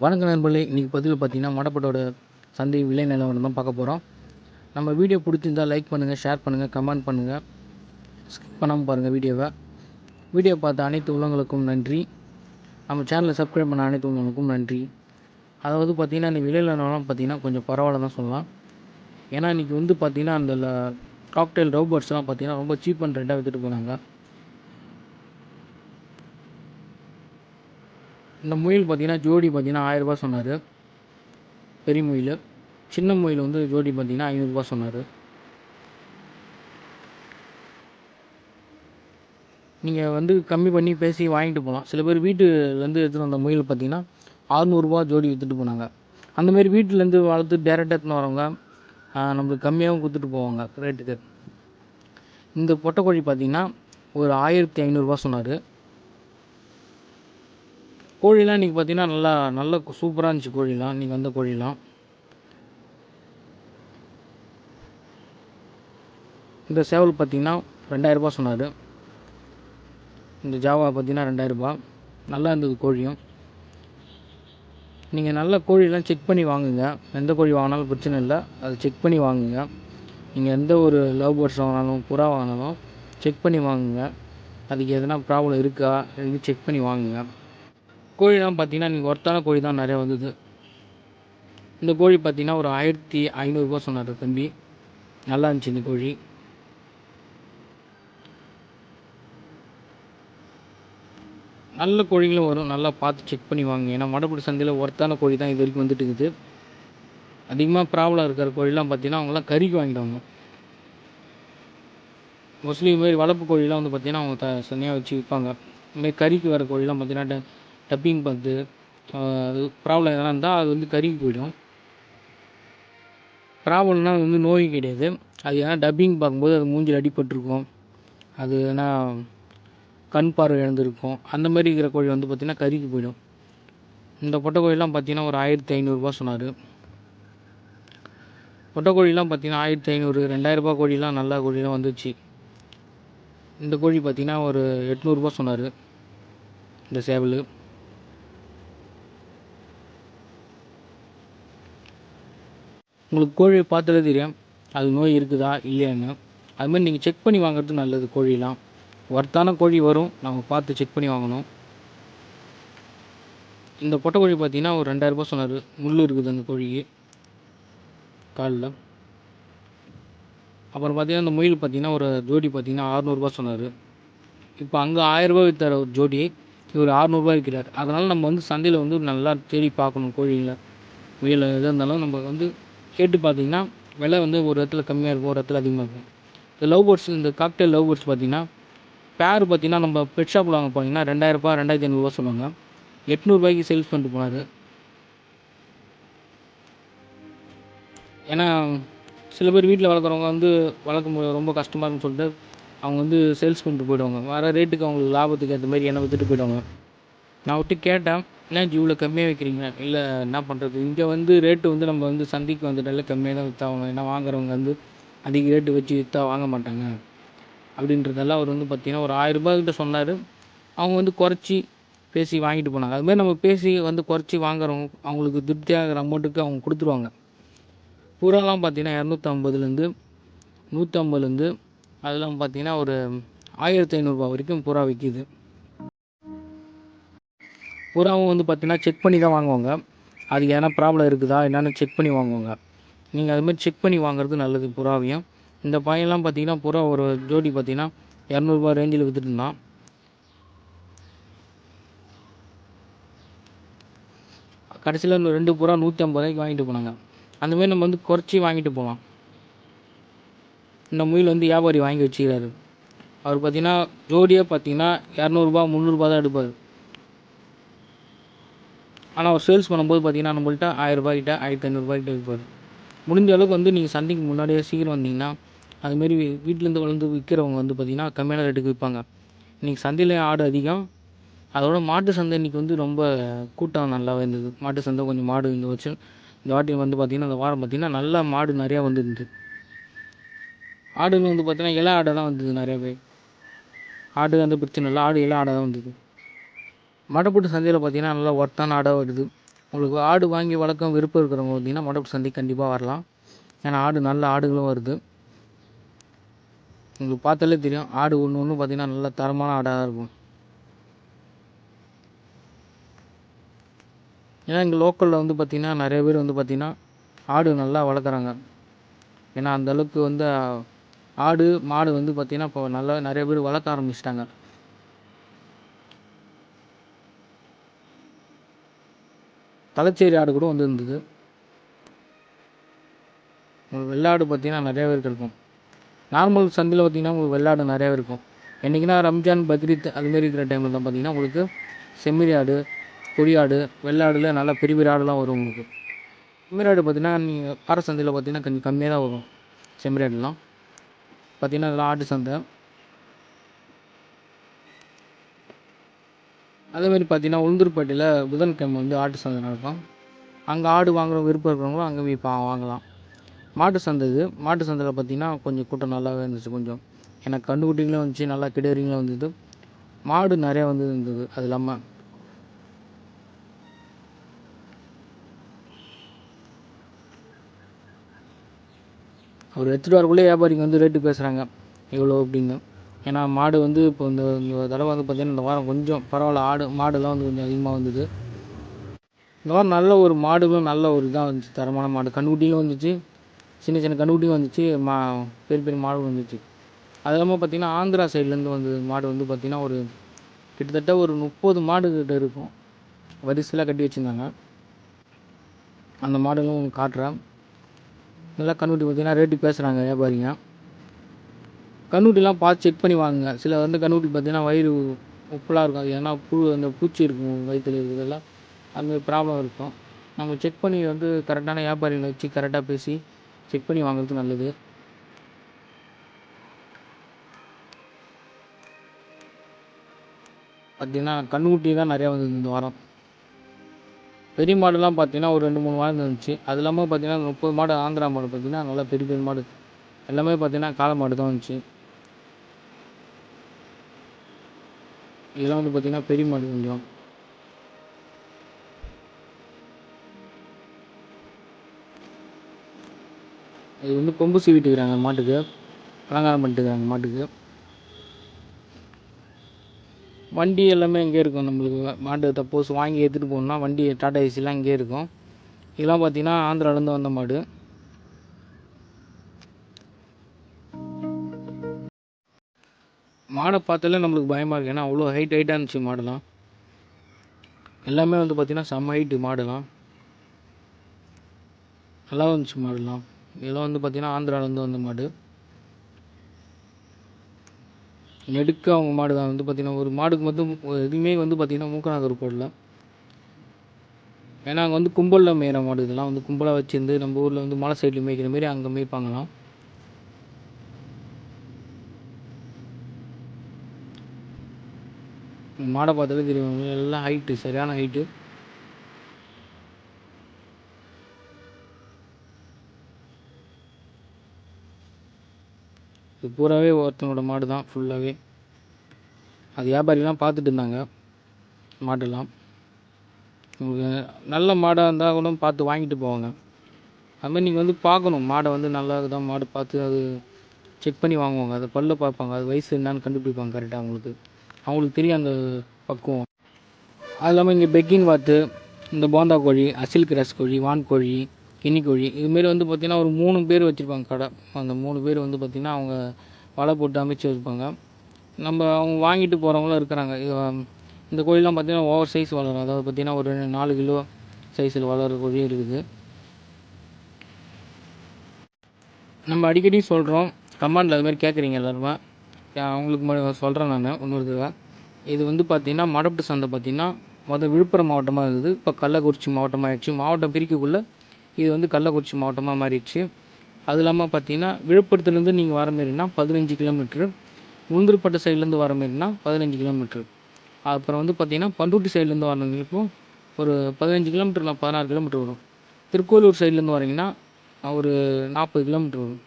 வணக்கம் நண்பர்களே, இன்றைக்கி பதிவில் பார்த்தீங்கன்னா மடப்பட்டோட சந்தை விலை நிலவரம் தான் பார்க்க போகிறோம். நம்ம வீடியோ பிடிச்சிருந்தால் லைக் பண்ணுங்கள், ஷேர் பண்ணுங்கள், கமெண்ட் பண்ணுங்கள், ஸ்கிப் பண்ணாமல் பாருங்கள் வீடியோவை. வீடியோ பார்த்த அனைத்து உள்ளவங்களுக்கும் நன்றி. நம்ம சேனலை சப்ஸ்கிரைப் பண்ண அனைத்து உள்ளவங்களுக்கும் நன்றி. அதாவது பார்த்திங்கன்னா இந்த விலை நிலவரம் பார்த்திங்கன்னா கொஞ்சம் பரவாயில்ல தான் சொல்லலாம். ஏன்னா இன்றைக்கி வந்து பார்த்திங்கன்னா அந்த காக்டெயில் லவ் பேர்ட்ஸ்லாம் பார்த்திங்கன்னா ரொம்ப சீப் அண்ட் ரெண்டாக விற்றுட்டு போனாங்க. இந்த முயல் பார்த்திங்கன்னா ஜோடி பார்த்திங்கன்னா 1000 ரூபா சொன்னார். பெரிய முயல். சின்ன முயல் வந்து ஜோடி பார்த்திங்கன்னா 500 ரூபா சொன்னார். நீங்கள் வந்து கம்மி பண்ணி பேசி வாங்கிட்டு போகலாம். சில பேர் வீட்டுலேருந்து எடுத்துகிட்டு வந்த முயல் பார்த்திங்கன்னா 600 ரூபா ஜோடி விற்றுட்டு போனாங்க. அந்தமாரி வீட்டிலேருந்து வளர்த்து டேரெக்டாக எடுத்துன்னு வரவங்க நம்மளுக்கு கம்மியாகவும் கொடுத்துட்டு போவாங்க ரேட்டுக்கு. இந்த பொட்டைக்கோழி பார்த்திங்கன்னா ஒரு 1500 ரூபா சொன்னார். கோழிலாம் இன்றைக்கி பார்த்திங்கன்னா நல்ல சூப்பராக இருந்துச்சு. கோழிலாம் இன்றைக்கி வந்த கோழிலாம். இந்த சேவல் பார்த்திங்கன்னா 2000 ரூபா சொன்னார். இந்த ஜாவா பார்த்திங்கன்னா 2000 ரூபா. நல்லா இருந்தது கோழியும். நீங்கள் நல்ல கோழிலாம் செக் பண்ணி வாங்குங்க. எந்த கோழி வாங்கினாலும் பிரச்சனை இல்லை, அதை செக் பண்ணி வாங்குங்க. நீங்கள் எந்த ஒரு லவ் பேர்ட்ஸ் வாங்கினாலும் புறா வாங்கினாலும் செக் பண்ணி வாங்குங்க. அதுக்கு எதனா ப்ராப்ளம் இருக்கா இது செக் பண்ணி வாங்குங்க. கோழிலாம் பார்த்திங்கன்னா நீங்கள் ஒர்த்தான கோழி தான் நிறையா வந்தது. இந்த கோழி பார்த்திங்கன்னா ஒரு 1500 ரூபா சொன்னார் தம்பி. நல்லா இருந்துச்சு இந்த கோழி. நல்ல கோழிகளும் வரும், நல்லா பார்த்து செக் பண்ணி வாங்க. ஏன்னா மடப்படி சந்தையில் ஒர்த்தான கோழி தான் இது வரைக்கும் வந்துட்டு இருக்குது. அதிகமாக ப்ராப்ளம் இருக்கிற கோழிலாம் பார்த்திங்கன்னா அவங்களாம் கறிக்கு வாங்கிடுவாங்க. மோஸ்ட்லி இதுமாரி வளர்ப்பு கோழிலாம் வந்து பார்த்திங்கன்னா அவங்க தனியாக வச்சு விற்பாங்க. இதுமாரி கறிக்கு வர கோழிலாம் பார்த்திங்கன்னா டப்பிங் பார்த்து அது ப்ராப்ளம் எதனா இருந்தால் அது வந்து கறிக்கு போயிடும். ப்ராப்ளம்னா அது வந்து நோய் கிடையாது. அது ஏன்னா டப்பிங் பார்க்கும்போது அது மூஞ்சில் அடிபட்டிருக்கும், அது ஏன்னா கண் பார்வை இழந்திருக்கும். அந்த மாதிரி இருக்கிற கோழி வந்து பார்த்திங்கன்னா கறிக்கு போயிடும். இந்த பொட்டை கோழிலாம் பார்த்திங்கன்னா ஒரு 1500 ரூபா சொன்னார். பொட்டை கோழிலாம் பார்த்திங்கன்னா 1500 2000 ரூபா கோழிலாம் நல்ல கோழிலாம் வந்துச்சு. இந்த கோழி பார்த்திங்கன்னா ஒரு 800 ரூபா சொன்னார். இந்த சேவல் உங்களுக்கு கோழியை பார்த்தாலே தெரியும் அது நோய் இருக்குதா இல்லையான்னு. அதுமாதிரி நீங்கள் செக் பண்ணி வாங்குறது நல்லது. கோழிலாம் ஒர்த்தான கோழி வரும், நம்ம பார்த்து செக் பண்ணி வாங்கணும். இந்த பொட்டை கோழி பார்த்திங்கன்னா ஒரு 2000 ரூபா சொன்னார். முள் இருக்குது அந்த கோழிக்கு காலில். அப்புறம் பார்த்திங்கன்னா இந்த முயல் பார்த்திங்கன்னா ஒரு ஜோடி பார்த்திங்கன்னா 600 ரூபா சொன்னார். இப்போ அங்கே 1000 ரூபா விற்றார் ஒரு ஜோடி, இவர் 600 ரூபா விற்கிறார். அதனால் நம்ம வந்து சந்தையில் வந்து நல்லா தேடி பார்க்கணும். கோழியில் முயல் எதாக இருந்தாலும் நம்ம வந்து கேட்டு பார்த்திங்கன்னா விலை வந்து ஒரு இடத்துல கம்மியாக இருக்கும், ஒரு இடத்துல அதிகமாக இருக்கும். இந்த லவ் பேர்ட்ஸ், இந்த காக்டெயில் லவ் பேர்ட்ஸ் பார்த்திங்கன்னா பேர் பார்த்திங்கன்னா நம்ம பெட் ஷாப்பில் வாங்க போனீங்கன்னா 2000 ரூபா 2500 ரூபா சொல்லுவாங்க. 800 ரூபாய்க்கு சேல்ஸ் பண்ணிட்டு போனார். ஏன்னா சில பேர் வீட்டில் வளர்க்குறவங்க வந்து வளர்க்கும் ரொம்ப கஷ்டமாக இருக்குன்னு சொல்லிட்டு அவங்க வந்து சேல்ஸ் பண்ணிட்டு போயிடுவாங்க. வர ரேட்டுக்கு அவங்களுக்கு லாபத்துக்கு ஏற்ற மாதிரி என்னை விற்றுட்டு போயிடுவாங்க. நான் விட்டு கேட்டேன், என்ன இவ்வளோ கம்மியாக வைக்கிறீங்க? இல்லை என்ன பண்ணுறது, இங்கே வந்து ரேட்டு வந்து நம்ம வந்து சந்தைக்கு வந்துட்டாலே கம்மியாக தான் விற்றாகணும். ஏன்னா வாங்குறவங்க வந்து அதிக ரேட்டு வச்சு விற்றா வாங்க மாட்டாங்க அப்படின்றதெல்லாம் அவர் வந்து பார்த்திங்கன்னா ஒரு 1000 ரூபா கிட்ட சொன்னார். அவங்க வந்து குறைச்சி பேசி வாங்கிட்டு போனாங்க. அதுமாதிரி நம்ம பேசி வந்து குறைச்சி வாங்குறவங்க அவங்களுக்கு திருப்தியாகிற அமௌண்ட்டுக்கு அவங்க கொடுத்துருவாங்க. புறாலாம் பார்த்திங்கன்னா 250லேருந்து 150லேருந்து அதெல்லாம் பார்த்திங்கன்னா ஒரு 1500 ரூபா வரைக்கும் புறா விற்கிது. புறாவும் வந்து பார்த்திங்கன்னா செக் பண்ணி தான் வாங்குவாங்க. அதுக்கு எதனா ப்ராப்ளம் இருக்குதா என்னென்னு செக் பண்ணி வாங்குவாங்க. நீங்கள் அதுமாதிரி செக் பண்ணி வாங்குறது நல்லது புறாவையும். இந்த பையன்லாம் பார்த்திங்கன்னா புறா ஒரு ஜோடி பார்த்திங்கன்னா 200 ரூபா ரேஞ்சில் விற்றுட்டு இருந்தான். கடைசியில் இன்னும் 2 புறா 150 ரூபாய்க்கு வாங்கிட்டு போனாங்க. அந்தமாரி நம்ம வந்து குறைச்சி வாங்கிட்டு போகலாம். இந்த முயல் வந்து வியாபாரி வாங்கி வச்சுக்கிறாரு. அவர் பார்த்திங்கன்னா ஜோடியாக பார்த்திங்கன்னா 200 300 தான் எடுப்பார். ஆனால் அவர் சேல்ஸ் பண்ணும்போது பார்த்திங்கன்னா நம்மள்ட்ட 1000 ரூபாய்க்கிட்ட 1500 ரூபாய்க்கிட்ட விற்பார். முடிஞ்ச அளவுக்கு வந்து நீங்கள் சந்தைக்கு முன்னாடியே சீக்கிரம் வந்தீங்கன்னா அதுமாரி வீட்டிலேருந்து வளர்ந்து விற்கிறவங்க வந்து பார்த்திங்கன்னா கம்மியான ரேட்டுக்கு விற்பாங்க. இன்றைக்கி சந்தையில் ஆடு அதிகம். அதோட மாட்டு சந்தை இன்றைக்கி வந்து ரொம்ப கூட்டம் நல்லாவே இருந்தது. மாட்டு சந்தை கொஞ்சம் மாடு இந்த வச்சு இந்த வாட்டி வந்து பார்த்திங்கன்னா இந்த வாரம் பார்த்திங்கன்னா நல்லா மாடு நிறையா வந்துருந்தது. ஆடுன்னு வந்து பார்த்திங்கன்னா இளம் ஆடை தான் வந்தது நிறையாவே. ஆடு வந்து பிரச்சனை இல்லை, ஆடு இளம் ஆடை தான் வந்தது. மடப்பட்டு சந்தையில் பார்த்திங்கன்னா நல்லா ஒர்த்தான ஆடாக வருது. உங்களுக்கு ஆடு வாங்கி வளர்க்க விருப்பம் இருக்கிறவங்க பார்த்திங்கன்னா மடப்பு சந்தைக்கு கண்டிப்பாக வரலாம். ஏன்னா ஆடு நல்ல ஆடுகளும் வருது. உங்களுக்கு பார்த்தாலே தெரியும், ஆடு ஒன்று ஒன்று பார்த்திங்கன்னா நல்ல தரமான ஆடாக இருக்கும். ஏன்னா இங்கே லோக்கலில் வந்து பார்த்திங்கன்னா நிறைய பேர் வந்து பார்த்திங்கன்னா ஆடு நல்லா வளர்க்குறாங்க. ஏன்னா அந்தளவுக்கு வந்து ஆடு மாடு வந்து பார்த்திங்கன்னா இப்போ நல்லா நிறைய பேர் வளர்க்க ஆரம்பிச்சிட்டாங்க. தலைச்சேரி ஆடு கூட வந்து இருந்தது. வெள்ளாடு பார்த்திங்கன்னா நிறையாவே இருக்கும். நார்மல் சந்தையில் பார்த்திங்கன்னா உங்களுக்கு வெள்ளாடு நிறையாவே இருக்கும். என்றைக்குன்னா ரம்ஜான் பக்ரீத் அதுமாரி இருக்கிற டைமில் தான் பார்த்திங்கன்னா உங்களுக்கு செம்மறி ஆடு, கொடியாடு, வெள்ளாடில் நல்லா பெரிய பெரிய ஆடுலாம் வரும். உங்களுக்கு செம்மறி ஆடு பார்த்திங்கன்னா நீங்கள் பாறை சந்தையில் பார்த்திங்கன்னா கொஞ்சம் கம்மியாக தான் வரும். செம்மறி ஆடுலாம் பார்த்திங்கன்னா அதெல்லாம் ஆட்டு சந்தை. அதேமாதிரி பார்த்திங்கன்னா உளுந்தூர்பேட்டையில் புதன்கிழமை வந்து ஆட்டு சந்தை நடக்கும். அங்கே ஆடு வாங்குற விருப்பம் இருக்கிறவங்களும் அங்கே போய் வாங்கலாம். மாட்டு சந்தை இது. மாட்டு சந்தையில் பார்த்திங்கன்னா கொஞ்சம் கூட்டம் நல்லாவே இருந்துச்சு. கொஞ்சம் எனக்கு கன்றுக்குட்டிங்களும் வந்துச்சு, நல்லா கிடேரிங்களும் வந்தது, மாடு நிறையா வந்து இருந்தது. அது இல்லாமல் அவர் எடுத்துகிட்டு வரக்குள்ளே வியாபாரிங்க வந்து ரேட்டு பேசுகிறாங்க இவ்வளோ அப்படின்னு. ஏன்னா மாடு வந்து இப்போ இந்த தடவை வந்து பார்த்திங்கன்னா இந்த வாரம் கொஞ்சம் பரவாயில்ல, மாடுலாம் வந்து கொஞ்சம் அதிகமாக வந்தது. இந்த வாரம் நல்ல ஒரு மாடுகளும் நல்ல ஒரு இதாக வந்துச்சு, தரமான மாடு. கன்றுக்குட்டியும் வந்துச்சு, சின்ன சின்ன கன்றுக்குட்டியும் வந்துச்சு, பெரிய பெரிய மாடும் வந்துச்சு. அது இல்லாமல் பார்த்திங்கன்னா ஆந்திரா சைட்லேருந்து வந்து மாடு வந்து பார்த்திங்கன்னா ஒரு கிட்டத்தட்ட ஒரு 30 மாடு கிட்ட இருக்கும், வரிசையில் கட்டி வச்சுருந்தாங்க. அந்த மாடுகளும் காட்டுறேன். நல்லா கன்றுக்குட்டி பார்த்திங்கன்னா ரேட்டு பேசுகிறாங்க வியாபாரிங்க. கன்றுக்குட்டிலாம் பார்த்து செக் பண்ணி வாங்குங்க. சில வந்து கன்றுக்குட்டி பார்த்திங்கன்னா வயிறு உப்பலாக இருக்கும். அது ஏன்னா அந்த பூச்சி இருக்கும் வயிற்றில் இருக்கிறதெல்லாம், அதுமாதிரி ப்ராப்ளம் இருக்கும். நம்ம செக் பண்ணி வந்து கரெக்டான வியாபாரிகளை வச்சு கரெக்டாக பேசி செக் பண்ணி வாங்குறது நல்லது. பார்த்திங்கன்னா கன்றுக்குட்டி தான் நிறையா வந்தது இந்த வாரம். பெரிய மாடுலாம் பார்த்திங்கன்னா ஒரு 2-3 மாடு இருந்துச்சு. அது இல்லாமல் பார்த்திங்கன்னா 30 மாடு ஆந்திரா மாடு பார்த்திங்கன்னா நல்லா பெரிய பெரிய மாடு எல்லாமே பார்த்திங்கன்னா காளை மாடு தான் வந்துச்சு. இதெல்லாம் வந்து பார்த்திங்கன்னா பெரிய மாடு கொஞ்சம். இது வந்து கொம்பு சீவிட்டுக்கிறாங்க மாட்டுக்கு, அலங்காரம் பண்ணிட்டுருக்காங்க மாட்டுக்கு. வண்டி எல்லாமே இங்கே இருக்கும். நம்மளுக்கு மாடு சப்போஸ் வாங்கி எடுத்துகிட்டு போகணுன்னா வண்டி டாடா ஏசிலாம் இங்கே இருக்கும். இதெல்லாம் பார்த்திங்கன்னா ஆந்திராவிலேருந்து வந்த மாடு. மாடை பார்த்தாலே நம்மளுக்கு பயமாக இருக்குது. ஏன்னா அவ்வளோ ஹைட்டாக இருந்துச்சு மாடுலாம். எல்லாமே வந்து பார்த்திங்கன்னா செம்ம ஹைட்டு மாடுலாம், நல்லா இருந்துச்சு மாடுலாம். இதெல்லாம் வந்து பார்த்திங்கன்னா ஆந்திராவிலேருந்து வந்த மாடு. நெடுக்க அவங்க மாடு தான் வந்து பார்த்திங்கன்னா ஒரு மாடுக்கு மட்டும் எதுவுமே வந்து பார்த்திங்கன்னா மூக்கநாதர் போடல. ஏன்னா அங்கே வந்து கும்பலில் மேய்கிற மாடு. இதெல்லாம் வந்து கும்பலாக வச்சுருந்து நம்ம ஊரில் வந்து மலை சைடில் மேய்க்கிற மாரி அங்கே மேய்ப்பாங்களாம். மாடை பார்த்தாலே தெரியும், எல்லாம் ஹைட்டு, சரியான ஹைட்டு. இது பூராவே ஒருத்தனோட மாடு தான் ஃபுல்லாகவே. அது வியாபாரிலாம் பார்த்துட்டு இருந்தாங்க மாடெல்லாம். நல்ல மாடாக இருந்தால் கூட பார்த்து வாங்கிட்டு போவாங்க. அதுமாதிரி நீங்கள் வந்து பார்க்கணும் மாடை வந்து நல்லா தான் மாடு பார்த்து அது செக் பண்ணி வாங்குவாங்க. அதை பல்ல பார்ப்பாங்க, அது வயசு என்னான்னு கண்டுபிடிப்பாங்க கரெக்டாக. அவங்களுக்கு தெரியும் அந்த பக்குவம். அது இல்லாமல் இங்கே பெக்கின் வாத்து, இந்த போந்தா கோழி, அசில் கிராஸ் கோழி, வான் கோழி, கின்னி கோழி, இதுமாரி வந்து பார்த்திங்கன்னா ஒரு 3 பேர் வச்சுருப்பாங்க கடை. அந்த 3 பேர் வந்து பார்த்திங்கன்னா அவங்க வலை போட்டு அமைச்சு வச்சுருப்பாங்க. அவங்க வாங்கிட்டு போகிறவங்களும் இருக்கிறாங்க. இந்த கோழிலாம் பார்த்திங்கன்னா ஓவர் சைஸ் வளரும். அதாவது பார்த்திங்கன்னா ஒரு 4 கிலோ சைஸில் வளர்கிற கோழியும் இருக்குது. நம்ம அடிக்கடி சொல்கிறோம், கமெண்டில் அதுமாதிரி கேட்குறீங்க எல்லாருமே. அவங்களுக்கு சொல்கிறேன் நான் இன்னொரு தடவை. இது வந்து பார்த்திங்கன்னா மடப்பு சந்தை பார்த்திங்கன்னா விழுப்புரம் மாவட்டமாக இருந்தது, இப்போ கள்ளக்குறிச்சி மாவட்டமாக ஆயிடுச்சு. மாவட்டம் பிரிக்கக்குள்ளே இது வந்து கள்ளக்குறிச்சி மாவட்டமாக மாறிடுச்சு. அது இல்லாமல் பார்த்திங்கன்னா விழுப்புரத்துலேருந்து நீங்கள் வர மாரினா 15 கிலோமீட்ரு, உளுந்தூர்பேட்டை சைட்லேருந்து வர மாரினா 15 கிலோமீட்ரு. அப்புறம் வந்து பார்த்திங்கன்னா பண்ருட்டி சைட்லேருந்து வரவங்களுக்கும் ஒரு 15 கிலோமீட்டர் இல்லை 16 கிலோமீட்டர் வரும். திருக்கோளூர் சைட்லேருந்து வரீங்கன்னா ஒரு 40 கிலோமீட்டர் வரும்.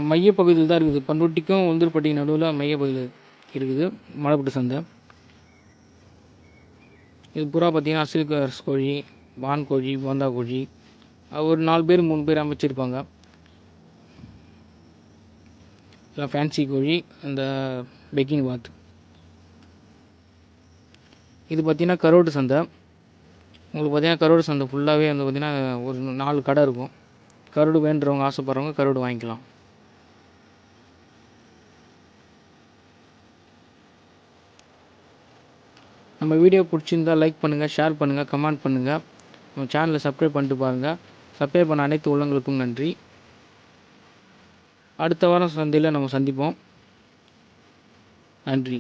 மையப்பகுதியில் தான் இருக்குது. பண்ருட்டிக்கும் உளுந்தூர்பேட்டைக்கும் நடுவில் மையப்பகுதியில் இருக்குது மடப்பட்டு சந்தை. இது பூரா பார்த்திங்கன்னா அசில் கலர்ஸ் கோழி, வான் கோழி, போந்தா கோழி, ஒரு 4 பேர் 3 பேர் அமைச்சிருப்பாங்க. இதெல்லாம் ஃபேன்சி கோழி, இந்த பெக்கிங் வாத்து. இது பார்த்திங்கன்னா கருவாட்டு சந்தை. உங்களுக்கு பார்த்திங்கன்னா கருவாடு சந்தை ஃபுல்லாகவே வந்து பார்த்திங்கன்னா ஒரு 4 கடை இருக்கும். கருவாடு வேண்டுறவங்க, ஆசைப்பட்றவங்க கருவாடு வாங்கிக்கலாம். நம்ம வீடியோ பிடிச்சிருந்தா லைக் பண்ணுங்கள், ஷேர் பண்ணுங்கள், கமெண்ட் பண்ணுங்கள். நம்ம சேனலை சப்ஸ்கிரைப் பண்ணிட்டு பாருங்கள். சப்ஸ்கிரைப் பண்ண அனைத்து உள்ளங்களுக்கும் நன்றி. அடுத்த வாரம் சந்தையில் நம்ம சந்திப்போம். நன்றி.